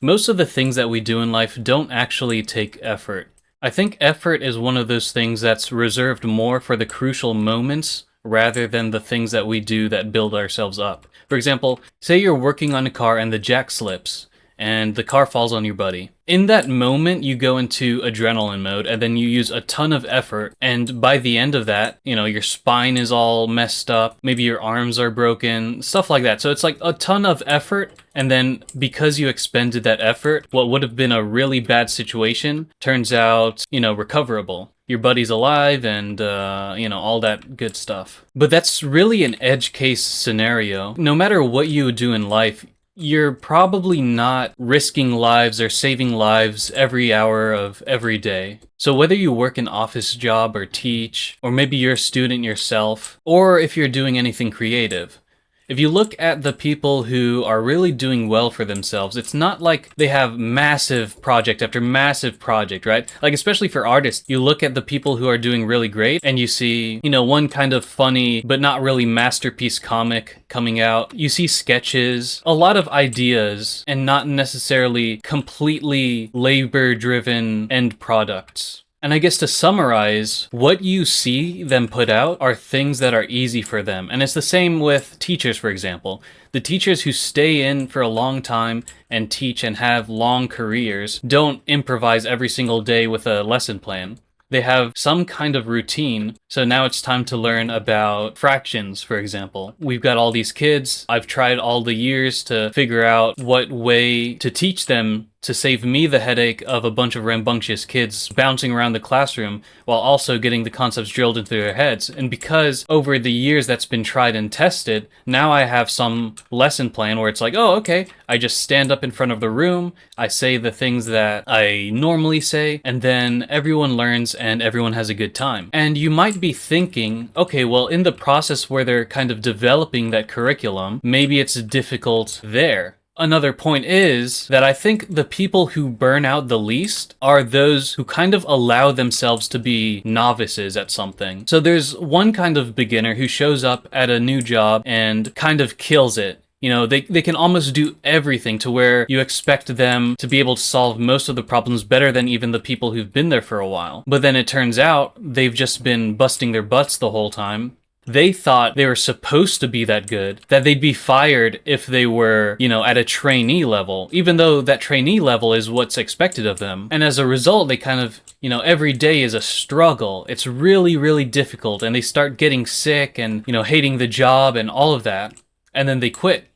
Most of the things that we do in life don't actually take effort. I think effort is one of those things that's reserved more for the crucial moments rather than the things that we do that build ourselves up. For example, say you're working on a car and the jack slips and the car falls on your buddy. In that moment, you go into adrenaline mode and then you use a ton of effort. And by the end of that, your spine is all messed up. Maybe your arms are broken, stuff like that. So it's like a ton of effort. And then because you expended that effort, what would have been a really bad situation turns out, recoverable. Your buddy's alive and, all that good stuff. But that's really an edge case scenario. No matter what you do in life, you're probably not risking lives or saving lives every hour of every day. So whether you work an office job or teach, or maybe you're a student yourself, or if you're doing anything creative, if you look at the people who are really doing well for themselves, it's not like they have massive project after massive project, right? Like, especially for artists, you look at the people who are doing really great and you see, one kind of funny but not really masterpiece comic coming out. You see sketches, a lot of ideas, and not necessarily completely labor-driven end products. And I guess to summarize, what you see them put out are things that are easy for them. And it's the same with teachers, for example. The teachers who stay in for a long time and teach and have long careers don't improvise every single day with a lesson plan. They have some kind of routine. So now it's time to learn about fractions, for example. We've got all these kids. I've tried all the years to figure out what way to teach them to save me the headache of a bunch of rambunctious kids bouncing around the classroom while also getting the concepts drilled into their heads. And because over the years that's been tried and tested, now I have some lesson plan where it's like, oh, okay, I just stand up in front of the room, I say the things that I normally say, and then everyone learns and everyone has a good time. And you might be thinking, okay, well, in the process where they're kind of developing that curriculum, maybe it's difficult there. Another point is that I think the people who burn out the least are those who kind of allow themselves to be novices at something. So there's one kind of beginner who shows up at a new job and kind of kills it. They can almost do everything to where you expect them to be able to solve most of the problems better than even the people who've been there for a while. But then it turns out they've just been busting their butts the whole time. They thought they were supposed to be that good, that they'd be fired if they were, at a trainee level, even though that trainee level is what's expected of them. And as a result, they kind of, every day is a struggle. It's really, really difficult. And they start getting sick and, hating the job and all of that. And then they quit.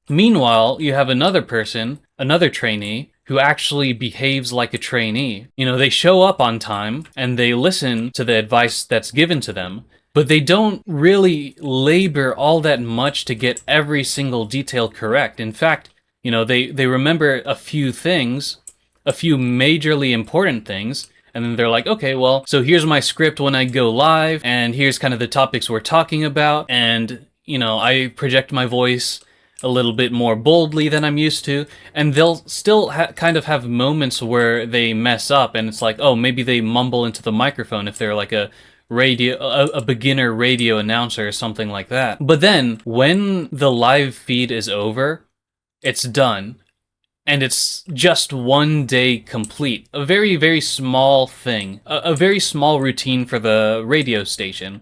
Meanwhile, you have another person, another trainee, who actually behaves like a trainee. They show up on time and they listen to the advice that's given to them. But they don't really labor all that much to get every single detail correct. In fact, they remember a few things, a few majorly important things, and then they're like, okay, well, so here's my script when I go live, and here's kind of the topics we're talking about, and, I project my voice a little bit more boldly than I'm used to, and they'll still kind of have moments where they mess up, and it's like, oh, maybe they mumble into the microphone if they're like a beginner radio announcer or something like that. But then when the live feed is over, it's done. And it's just one day complete. A very, very small thing. A very small routine for the radio station.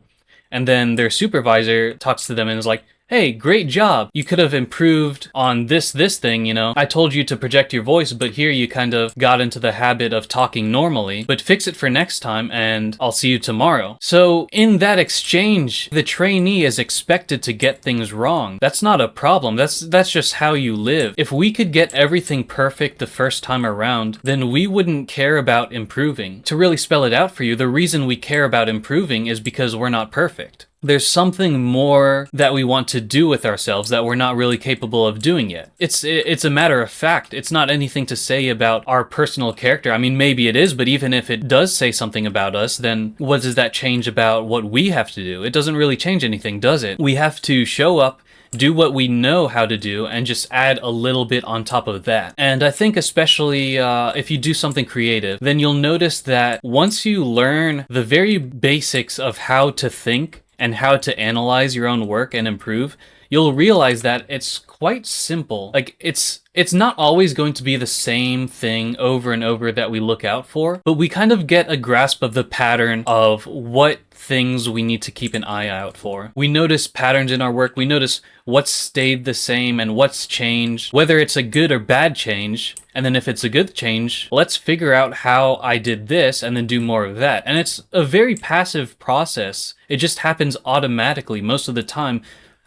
And then their supervisor talks to them and is like, hey, great job. You could have improved on this thing, I told you to project your voice, but here you kind of got into the habit of talking normally, but fix it for next time and I'll see you tomorrow. So in that exchange, the trainee is expected to get things wrong. That's not a problem. That's just how you live. If we could get everything perfect the first time around, then we wouldn't care about improving. To really spell it out for you, the reason we care about improving is because we're not perfect. There's something more that we want to do with ourselves that we're not really capable of doing yet. It's a matter of fact. It's not anything to say about our personal character. I mean, maybe it is, but even if it does say something about us, then what does that change about what we have to do? It doesn't really change anything, does it? We have to show up, do what we know how to do, and just add a little bit on top of that. And I think especially if you do something creative, then you'll notice that once you learn the very basics of how to think and how to analyze your own work and improve, you'll realize that it's quite simple. Like, it's not always going to be the same thing over and over that we look out for, but we kind of get a grasp of the pattern of what things we need to keep an eye out for. We notice patterns in our work, we notice what's stayed the same and what's changed, whether it's a good or bad change, and then if it's a good change, let's figure out how I did this and then do more of that. And it's a very passive process. It just happens automatically most of the time.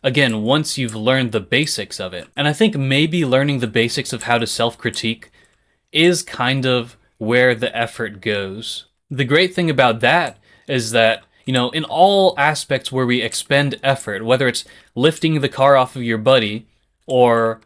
Again, once you've learned the basics of it. And I think maybe learning the basics of how to self-critique is kind of where the effort goes. The great thing about that is that, you know, in all aspects where we expend effort, whether it's lifting the car off of your buddy or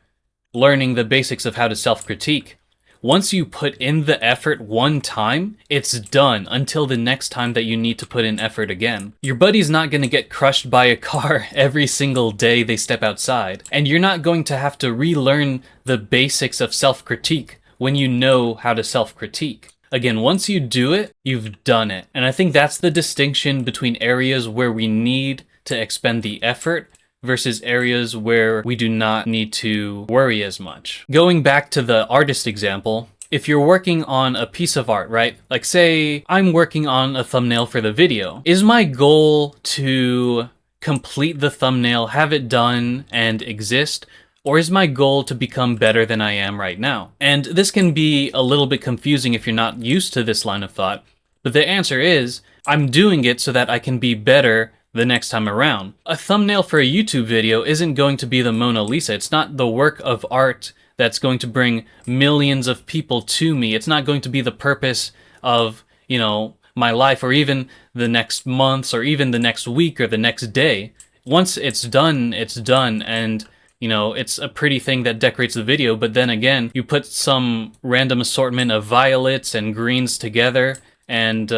learning the basics of how to self-critique, once you put in the effort one time, it's done until the next time that you need to put in effort again. Your buddy's not going to get crushed by a car every single day they step outside, and you're not going to have to relearn the basics of self-critique when you know how to self-critique. Again, once you do it, you've done it. And I think that's the distinction between areas where we need to expend the effort versus areas where we do not need to worry as much. Going back to the artist example, if you're working on a piece of art, right? Like say I'm working on a thumbnail for the video. Is my goal to complete the thumbnail, have it done and exist? Or is my goal to become better than I am right now? And this can be a little bit confusing if you're not used to this line of thought, but the answer is, I'm doing it so that I can be better the next time around. A thumbnail for a YouTube video isn't going to be the Mona Lisa. It's not the work of art that's going to bring millions of people to me. It's not going to be the purpose of, you know, my life or even the next months or even the next week or the next day. Once it's done, and you know, it's a pretty thing that decorates the video, but then again, you put some random assortment of violets and greens together, and,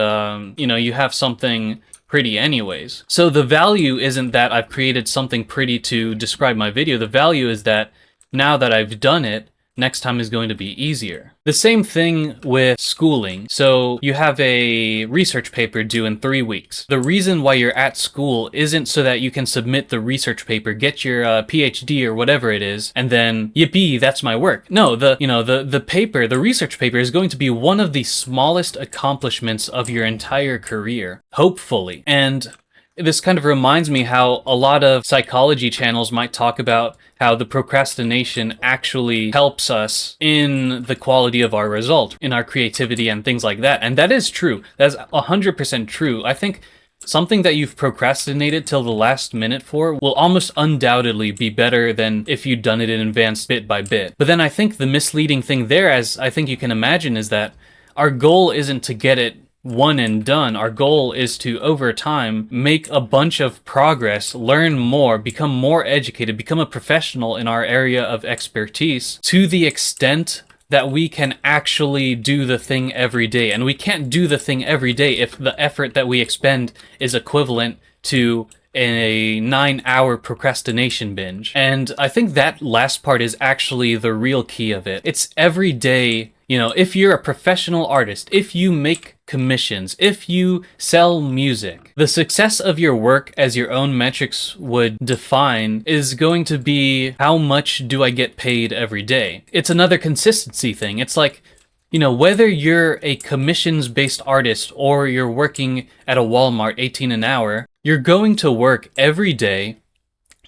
you know, you have something pretty anyways. So the value isn't that I've created something pretty to describe my video. The value is that now that I've done it, next time is going to be easier. The same thing with schooling. So you have a research paper due in 3 weeks. The reason why you're at school isn't so that you can submit the research paper, get your PhD or whatever it is, and then yippee, that's my work. No, the research paper is going to be one of the smallest accomplishments of your entire career, hopefully. And this kind of reminds me how a lot of psychology channels might talk about how the procrastination actually helps us in the quality of our result, in our creativity and things like that. And that is true. That's 100% true. I think something that you've procrastinated till the last minute for will almost undoubtedly be better than if you'd done it in advance bit by bit. But then I think the misleading thing there, as I think you can imagine, is that our goal isn't to get it one and done. Our goal is to, over time, make a bunch of progress, learn more, become more educated, become a professional in our area of expertise to the extent that we can actually do the thing every day. And we can't do the thing every day if the effort that we expend is equivalent to a 9-hour procrastination binge. And I think that last part is actually the real key of it. It's every day. You know, if you're a professional artist, if you make commissions, if you sell music, the success of your work, as your own metrics would define, is going to be how much do I get paid every day. It's another consistency thing. It's like, you know, whether you're a commissions-based artist or you're working at a Walmart 18 an hour, you're going to work every day.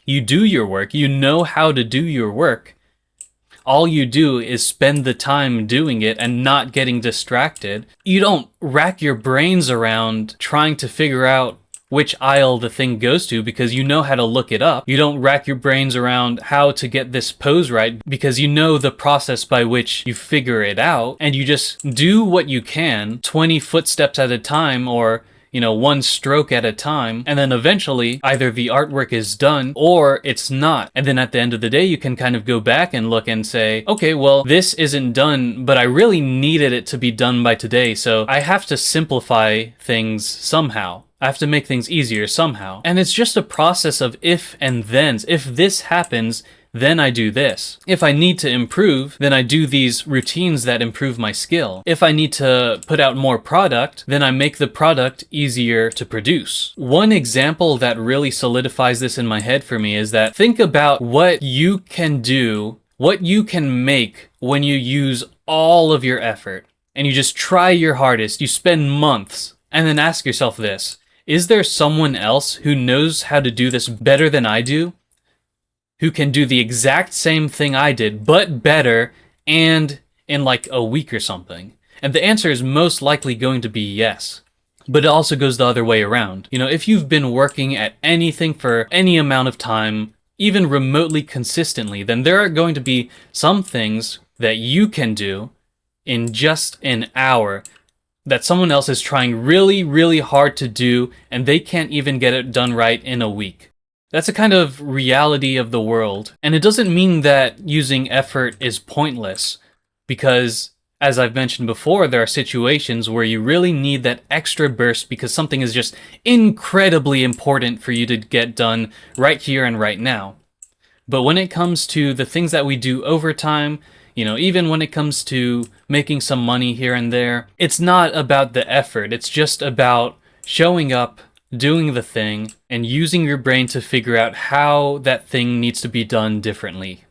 You do your work. You know how to do your work. All you do is spend the time doing it and not getting distracted. You don't rack your brains around trying to figure out which aisle the thing goes to because you know how to look it up. You don't rack your brains around how to get this pose right because you know the process by which you figure it out, and you just do what you can 20 footsteps at a time, or you know, one stroke at a time, and then eventually either the artwork is done or it's not. And then at the end of the day, you can kind of go back and look and say, okay, well, this isn't done, but I really needed it to be done by today, so I have to simplify things somehow. I have to make things easier somehow. And it's just a process of if and thens. If this happens, then I do this. If I need to improve, then I do these routines that improve my skill. If I need to put out more product, then I make the product easier to produce. One example that really solidifies this in my head for me is that think about what you can do, what you can make when you use all of your effort and you just try your hardest, you spend months, and then ask yourself this: is there someone else who knows how to do this better than I do? Who can do the exact same thing I did, but better, and in like a week or something? And the answer is most likely going to be yes. But it also goes the other way around. You know, if you've been working at anything for any amount of time, even remotely consistently, then there are going to be some things that you can do in just an hour that someone else is trying really, really hard to do, and they can't even get it done right in a week. That's a kind of reality of the world. And it doesn't mean that using effort is pointless, because as I've mentioned before, there are situations where you really need that extra burst because something is just incredibly important for you to get done right here and right now. But when it comes to the things that we do over time, you know, even when it comes to making some money here and there, it's not about the effort. It's just about showing up, doing the thing, and using your brain to figure out how that thing needs to be done differently.